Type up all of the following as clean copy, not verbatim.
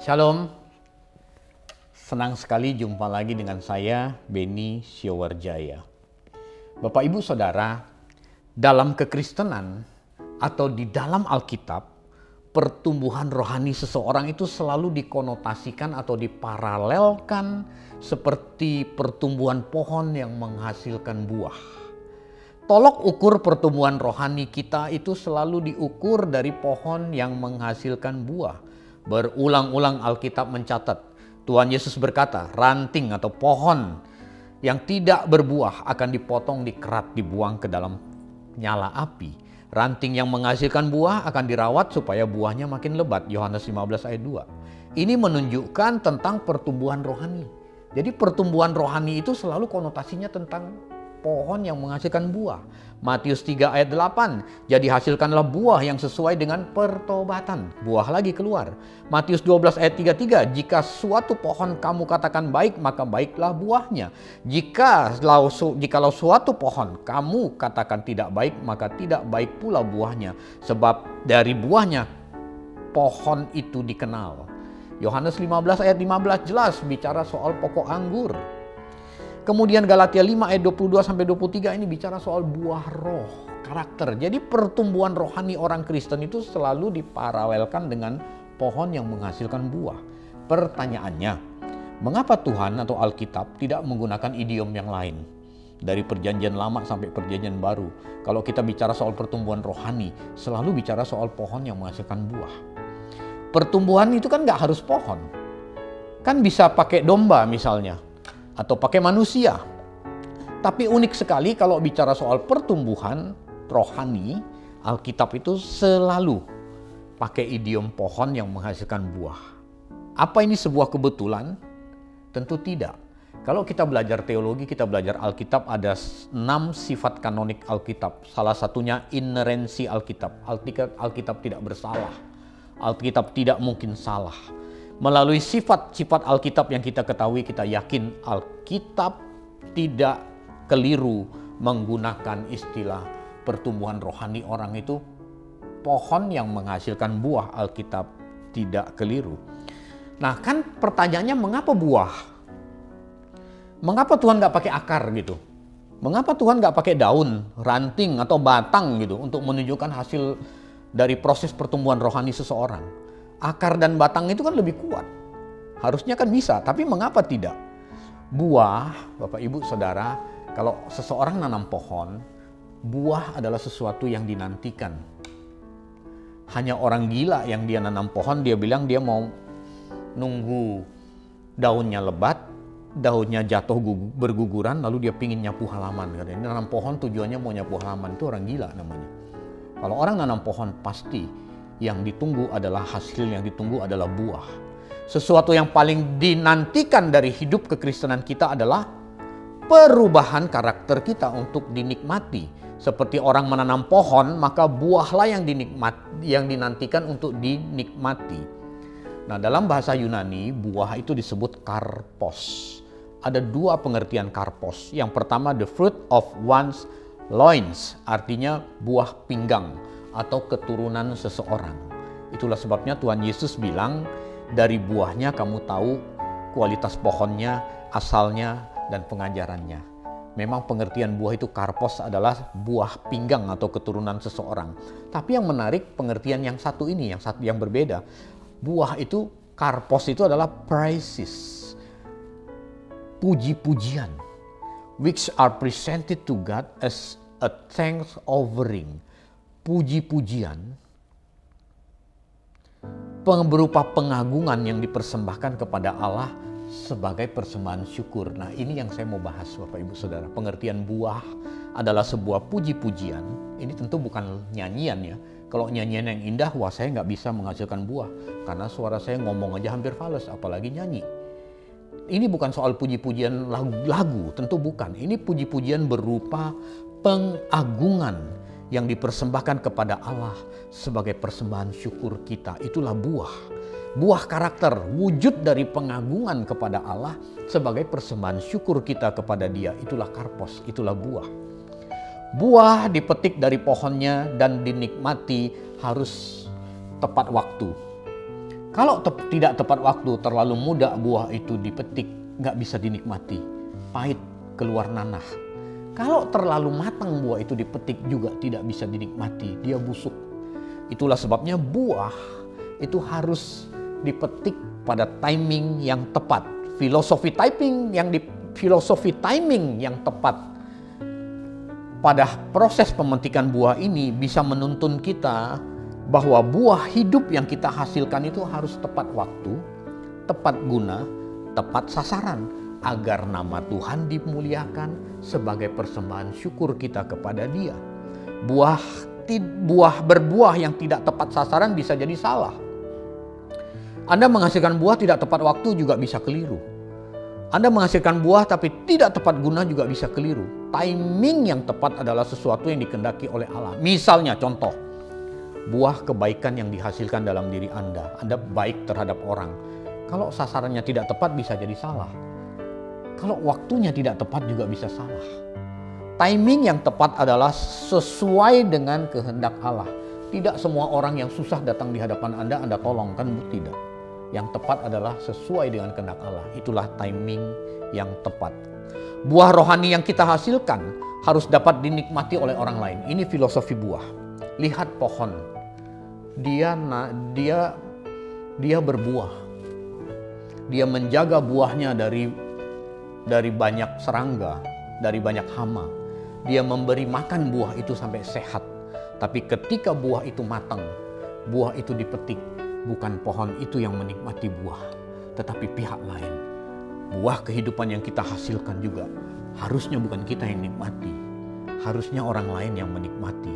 Shalom, senang sekali jumpa lagi dengan saya, Beni Siowarjaya. Bapak Ibu Saudara, dalam kekristenan atau di dalam Alkitab, pertumbuhan rohani seseorang itu selalu dikonotasikan atau diparalelkan seperti pertumbuhan pohon yang menghasilkan buah. Tolok ukur pertumbuhan rohani kita itu selalu diukur dari pohon yang menghasilkan buah. Berulang-ulang Alkitab mencatat, Tuhan Yesus berkata, ranting atau pohon yang tidak berbuah akan dipotong, dikerat, dibuang ke dalam nyala api. Ranting yang menghasilkan buah akan dirawat supaya buahnya makin lebat. Yohanes 15 ayat 2. Ini menunjukkan tentang pertumbuhan rohani. Jadi pertumbuhan rohani itu selalu konotasinya tentang pohon yang menghasilkan buah. Matius 3 ayat 8, jadi hasilkanlah buah yang sesuai dengan pertobatan. Buah lagi keluar. Matius 12 ayat 33, jika suatu pohon kamu katakan baik, maka baiklah buahnya. Jikalau suatu pohon kamu katakan tidak baik, maka tidak baik pula buahnya. Sebab dari buahnya pohon itu dikenal. Yohanes 15 ayat 15 jelas bicara soal pokok anggur. Kemudian Galatia 5 ayat 22-23 ini bicara soal buah roh, karakter. Jadi pertumbuhan rohani orang Kristen itu selalu diparalelkan dengan pohon yang menghasilkan buah. Pertanyaannya, mengapa Tuhan atau Alkitab tidak menggunakan idiom yang lain? Dari perjanjian lama sampai perjanjian baru, kalau kita bicara soal pertumbuhan rohani, selalu bicara soal pohon yang menghasilkan buah. Pertumbuhan itu kan gak harus pohon. Kan bisa pakai domba misalnya, atau pakai manusia. Tapi unik sekali kalau bicara soal pertumbuhan rohani, Alkitab itu selalu pakai idiom pohon yang menghasilkan buah. Apa ini sebuah kebetulan? Tentu tidak. Kalau kita belajar teologi, kita belajar Alkitab, ada 6 sifat kanonik Alkitab. Salah satunya inerensi Alkitab. Alkitab tidak bersalah. Alkitab tidak mungkin salah. Melalui sifat-sifat Alkitab yang kita ketahui, kita yakin Alkitab tidak keliru menggunakan istilah pertumbuhan rohani orang itu pohon yang menghasilkan buah. Alkitab tidak keliru. Nah kan pertanyaannya, mengapa buah? Mengapa Tuhan gak pakai akar gitu? Mengapa Tuhan gak pakai daun, ranting atau batang gitu untuk menunjukkan hasil dari proses pertumbuhan rohani seseorang? Akar dan batang itu kan lebih kuat. Harusnya kan bisa, tapi mengapa tidak? Buah, Bapak Ibu Saudara, kalau seseorang nanam pohon, buah adalah sesuatu yang dinantikan. Hanya orang gila yang dia nanam pohon, dia bilang dia mau nunggu daunnya lebat, daunnya jatuh berguguran, lalu dia pingin nyapu halaman. Ini nanam pohon tujuannya mau nyapu halaman, itu orang gila namanya. Kalau orang nanam pohon pasti yang ditunggu adalah hasil, yang ditunggu adalah buah. Sesuatu yang paling dinantikan dari hidup kekristenan kita adalah perubahan karakter kita untuk dinikmati. Seperti orang menanam pohon, maka buahlah yang dinantikan untuk dinikmati. Nah, dalam bahasa Yunani, buah itu disebut karpos. Ada 2 pengertian karpos. Yang pertama, the fruit of one's loins, artinya buah pinggang atau keturunan seseorang. Itulah sebabnya Tuhan Yesus bilang, dari buahnya kamu tahu kualitas pohonnya, asalnya, dan pengajarannya. Memang pengertian buah itu karpos adalah buah pinggang atau keturunan seseorang. Tapi yang menarik pengertian yang satu ini, yang berbeda. Buah itu, karpos itu adalah praises, puji-pujian, which are presented to God as a thanks offering. Puji-pujian berupa pengagungan yang dipersembahkan kepada Allah sebagai persembahan syukur. Nah, ini yang saya mau bahas Bapak Ibu Saudara. Pengertian buah adalah sebuah puji-pujian. Ini tentu bukan nyanyian ya. Kalau nyanyian yang indah, wah saya nggak bisa menghasilkan buah. Karena suara saya ngomong aja hampir fals, apalagi nyanyi. Ini bukan soal puji-pujian lagu, tentu bukan. Ini puji-pujian berupa pengagungan yang dipersembahkan kepada Allah sebagai persembahan syukur kita. Itulah buah. Buah karakter, wujud dari pengagungan kepada Allah sebagai persembahan syukur kita kepada Dia. Itulah karpos, itulah buah. Buah dipetik dari pohonnya dan dinikmati harus tepat waktu. Kalau tidak tepat waktu, terlalu muda buah itu dipetik, nggak bisa dinikmati. Pahit, keluar nanah. Kalau terlalu matang buah itu dipetik juga tidak bisa dinikmati, dia busuk. Itulah sebabnya buah itu harus dipetik pada timing yang tepat. Filosofi timing yang tepat pada proses pemetikan buah ini bisa menuntun kita bahwa buah hidup yang kita hasilkan itu harus tepat waktu, tepat guna, tepat sasaran, agar nama Tuhan dimuliakan sebagai persembahan syukur kita kepada Dia. Berbuah yang tidak tepat sasaran bisa jadi salah. Anda menghasilkan buah tidak tepat waktu juga bisa keliru. Anda menghasilkan buah tapi tidak tepat guna juga bisa keliru. Timing yang tepat adalah sesuatu yang dikehendaki oleh Allah. Misalnya contoh, buah kebaikan yang dihasilkan dalam diri Anda. Anda baik terhadap orang. Kalau sasarannya tidak tepat bisa jadi salah. Kalau waktunya tidak tepat juga bisa salah. Timing yang tepat adalah sesuai dengan kehendak Allah. Tidak semua orang yang susah datang di hadapan Anda tolong, kan tidak. Yang tepat adalah sesuai dengan kehendak Allah. Itulah timing yang tepat. Buah rohani yang kita hasilkan harus dapat dinikmati oleh orang lain. Ini filosofi buah. Lihat pohon. Dia berbuah. Dia menjaga buahnya dari banyak serangga, dari banyak hama. Dia memberi makan buah itu sampai sehat. Tapi ketika buah itu matang, buah itu dipetik, bukan pohon itu yang menikmati buah, tetapi pihak lain. Buah kehidupan yang kita hasilkan juga harusnya bukan kita yang nikmati, harusnya orang lain yang menikmati.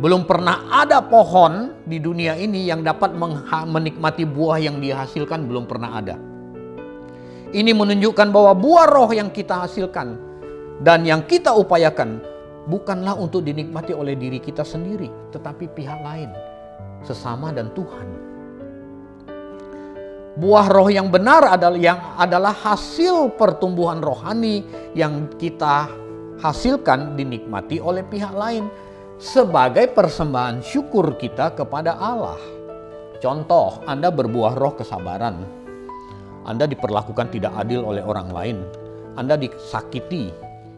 Belum pernah ada pohon di dunia ini yang dapat menikmati buah yang dihasilkan, belum pernah ada. Ini menunjukkan bahwa buah roh yang kita hasilkan dan yang kita upayakan bukanlah untuk dinikmati oleh diri kita sendiri, tetapi pihak lain, sesama dan Tuhan. Buah roh yang benar adalah hasil pertumbuhan rohani yang kita hasilkan dinikmati oleh pihak lain sebagai persembahan syukur kita kepada Allah. Contoh, Anda berbuah roh kesabaran. Anda diperlakukan tidak adil oleh orang lain. Anda disakiti.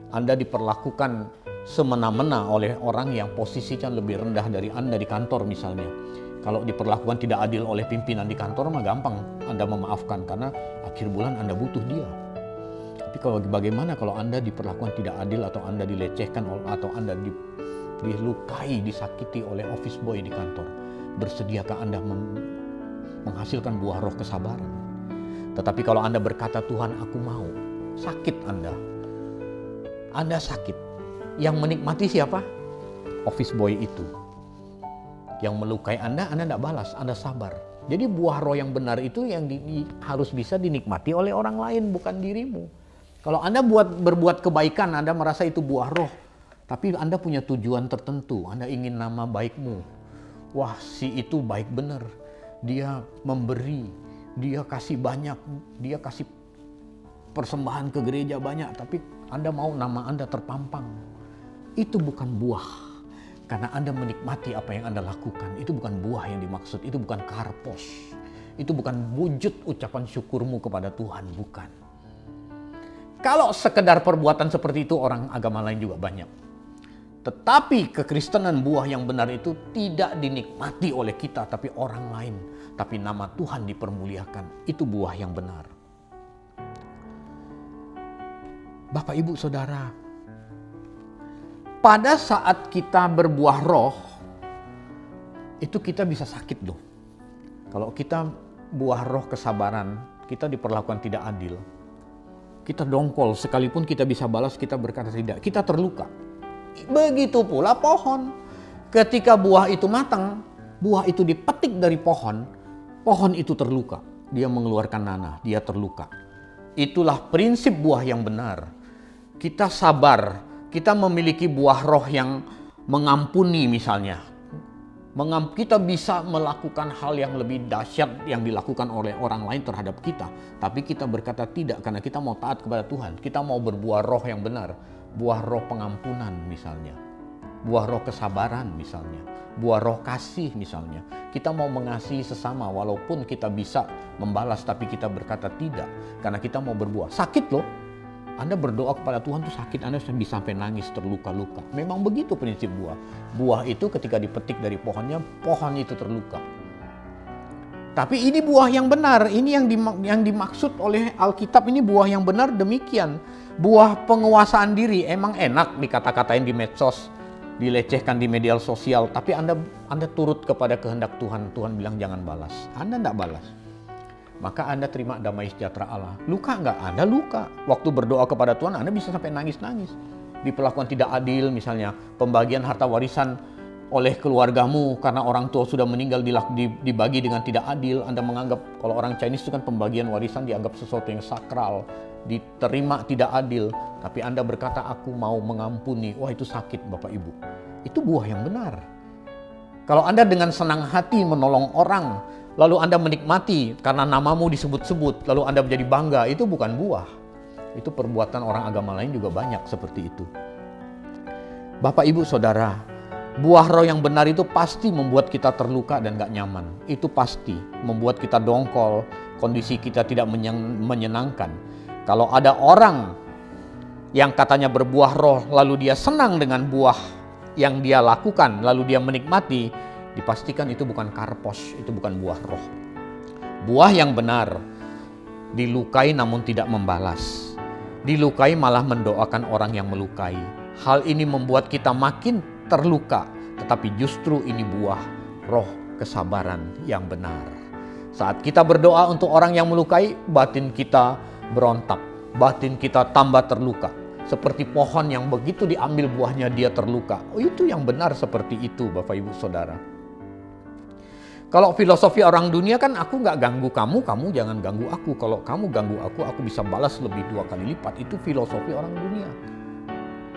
Anda diperlakukan semena-mena oleh orang yang posisinya lebih rendah dari Anda di kantor misalnya. Kalau diperlakukan tidak adil oleh pimpinan di kantor mah gampang Anda memaafkan karena akhir bulan Anda butuh dia. Tapi bagaimana kalau Anda diperlakukan tidak adil atau Anda dilecehkan atau Anda dilukai, disakiti oleh office boy di kantor? Bersediakah Anda menghasilkan buah roh kesabaran? Tetapi kalau Anda berkata, Tuhan aku mau, sakit Anda sakit. Yang menikmati siapa? Office boy itu. Yang melukai Anda tidak balas, Anda sabar. Jadi buah roh yang benar itu yang harus bisa dinikmati oleh orang lain, bukan dirimu. Kalau Anda berbuat kebaikan, Anda merasa itu buah roh. Tapi Anda punya tujuan tertentu, Anda ingin nama baikmu. Wah, si itu baik benar. Dia memberi, dia kasih banyak, dia kasih persembahan ke gereja banyak. Tapi Anda mau nama Anda terpampang. Itu bukan buah. Karena Anda menikmati apa yang Anda lakukan. Itu bukan buah yang dimaksud. Itu bukan karpos. Itu bukan wujud ucapan syukurmu kepada Tuhan. Bukan. Kalau sekedar perbuatan seperti itu orang agama lain juga banyak. Tetapi kekristenan buah yang benar itu tidak dinikmati oleh kita. Tapi orang lain. Tapi nama Tuhan dipermuliakan. Itu buah yang benar. Bapak, Ibu, Saudara. Pada saat kita berbuah roh, itu kita bisa sakit loh. Kalau kita buah roh kesabaran, kita diperlakukan tidak adil. Kita dongkol, sekalipun kita bisa balas, kita berkata tidak. Kita terluka. Begitu pula pohon. Ketika buah itu matang, buah itu dipetik dari pohon itu terluka. Dia mengeluarkan nanah, dia terluka. Itulah prinsip buah yang benar. Kita sabar. Kita memiliki buah roh yang mengampuni misalnya. Kita bisa melakukan hal yang lebih dahsyat yang dilakukan oleh orang lain terhadap kita. Tapi kita berkata tidak karena kita mau taat kepada Tuhan. Kita mau berbuah roh yang benar. Buah roh pengampunan misalnya. buah roh kesabaran misalnya, buah roh kasih misalnya. Kita mau mengasihi sesama walaupun kita bisa membalas tapi kita berkata tidak karena kita mau berbuah. Sakit loh. Anda berdoa kepada Tuhan tuh sakit, Anda bisa sampai nangis, terluka-luka. Memang begitu prinsip buah. Buah itu ketika dipetik dari pohonnya, pohon itu terluka. Tapi ini buah yang benar, ini yang dimaksud oleh Alkitab, ini buah yang benar demikian. Buah penguasaan diri, emang enak dikata-katain di medsos, dilecehkan di media sosial, tapi Anda turut kepada kehendak Tuhan. Tuhan bilang jangan balas, Anda tidak balas. Maka Anda terima damai sejahtera Allah. Luka enggak? Anda luka. Waktu berdoa kepada Tuhan, Anda bisa sampai nangis-nangis. Diperlakukan tidak adil, misalnya pembagian harta warisan oleh keluargamu karena orang tua sudah meninggal dibagi dengan tidak adil. Anda menganggap, kalau orang Chinese itu kan pembagian warisan dianggap sesuatu yang sakral, diterima tidak adil. Tapi Anda berkata, aku mau mengampuni. Wah, itu sakit Bapak Ibu. Itu buah yang benar. Kalau Anda dengan senang hati menolong orang, lalu Anda menikmati karena namamu disebut-sebut, lalu Anda menjadi bangga, itu bukan buah. Itu perbuatan orang agama lain juga banyak seperti itu. Bapak, Ibu, Saudara, buah roh yang benar itu pasti membuat kita terluka dan gak nyaman. Itu pasti membuat kita dongkol, kondisi kita tidak menyenangkan. Kalau ada orang yang katanya berbuah roh, lalu dia senang dengan buah yang dia lakukan, lalu dia menikmati, dipastikan itu bukan karpos, itu bukan buah roh. Buah yang benar dilukai namun tidak membalas. Dilukai malah mendoakan orang yang melukai. Hal ini membuat kita makin terluka, tetapi justru ini buah roh kesabaran yang benar. Saat kita berdoa untuk orang yang melukai, batin kita berontak, batin kita tambah terluka. Seperti pohon yang begitu diambil buahnya dia terluka. Oh, itu yang benar seperti itu Bapak Ibu Saudara. Kalau filosofi orang dunia kan aku nggak ganggu kamu, kamu jangan ganggu aku. Kalau kamu ganggu aku bisa balas lebih 2 kali lipat. Itu filosofi orang dunia.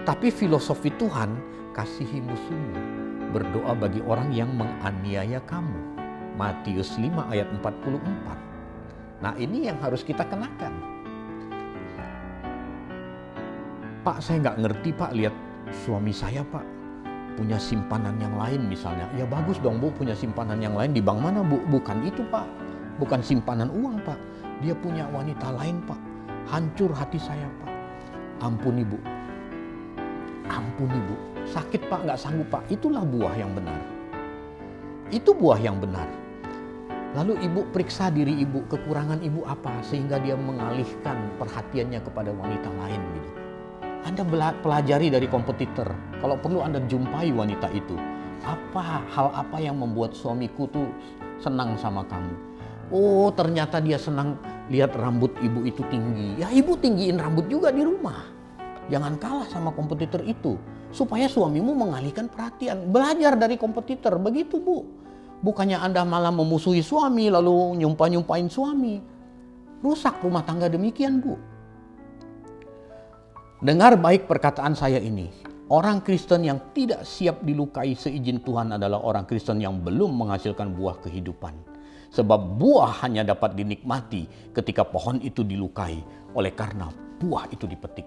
Tapi filosofi Tuhan, kasihi musuhmu, berdoa bagi orang yang menganiaya kamu. Matius 5 ayat 44. Nah, ini yang harus kita kenakan. Pak, saya nggak ngerti Pak, lihat suami saya Pak punya simpanan yang lain misalnya. Ya bagus dong Bu, punya simpanan yang lain. Di bank mana Bu? Bukan itu Pak, bukan simpanan uang Pak. Dia punya wanita lain Pak. Hancur hati saya Pak. Ampuni Bu, ampuni Bu. Sakit Pak, nggak sanggup Pak. Itulah buah yang benar. Itu buah yang benar. Lalu ibu periksa diri ibu, kekurangan ibu apa sehingga dia mengalihkan perhatiannya kepada wanita lain gitu. Anda pelajari dari kompetitor. Kalau perlu Anda jumpai wanita itu. Hal apa yang membuat suamiku tuh senang sama kamu? Oh, ternyata dia senang lihat rambut ibu itu tinggi. Ya, ibu tinggiin rambut juga di rumah. Jangan kalah sama kompetitor itu. Supaya suamimu mengalihkan perhatian. Belajar dari kompetitor. Begitu Bu. Bukannya Anda malah memusuhi suami lalu nyumpain suami. Rusak rumah tangga demikian Bu. Dengar baik perkataan saya ini. Orang Kristen yang tidak siap dilukai seizin Tuhan adalah orang Kristen yang belum menghasilkan buah kehidupan. Sebab buah hanya dapat dinikmati ketika pohon itu dilukai oleh karena buah itu dipetik.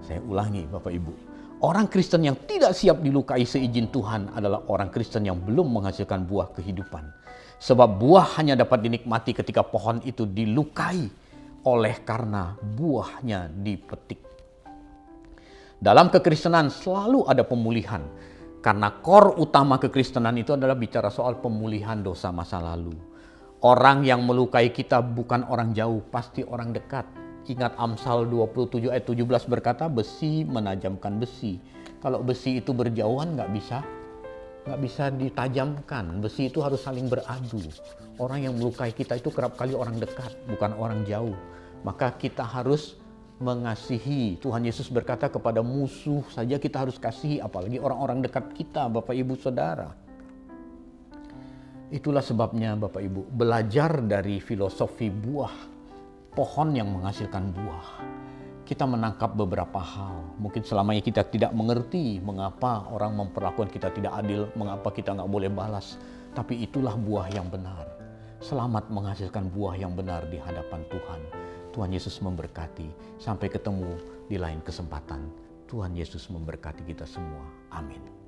Saya ulangi Bapak Ibu. Orang Kristen yang tidak siap dilukai seizin Tuhan adalah orang Kristen yang belum menghasilkan buah kehidupan. Sebab buah hanya dapat dinikmati ketika pohon itu dilukai oleh karena buahnya dipetik. Dalam kekristenan selalu ada pemulihan. Karena core utama kekristenan itu adalah bicara soal pemulihan dosa masa lalu. Orang yang melukai kita bukan orang jauh, pasti orang dekat. Ingat Amsal 27 ayat 17 berkata, besi menajamkan besi. Kalau besi itu berjauhan nggak bisa ditajamkan. Besi itu harus saling beradu. Orang yang melukai kita itu kerap kali orang dekat, bukan orang jauh. Maka kita harus mengasihi. Tuhan Yesus berkata kepada musuh saja kita harus kasihi, apalagi orang-orang dekat kita, Bapak Ibu Saudara. Itulah sebabnya Bapak Ibu, belajar dari filosofi buah, pohon yang menghasilkan buah. Kita menangkap beberapa hal. Mungkin selamanya kita tidak mengerti mengapa orang memperlakukan kita tidak adil, mengapa kita nggak boleh balas. Tapi itulah buah yang benar. Selamat menghasilkan buah yang benar di hadapan Tuhan. Tuhan Yesus memberkati. Sampai ketemu di lain kesempatan. Tuhan Yesus memberkati kita semua. Amin.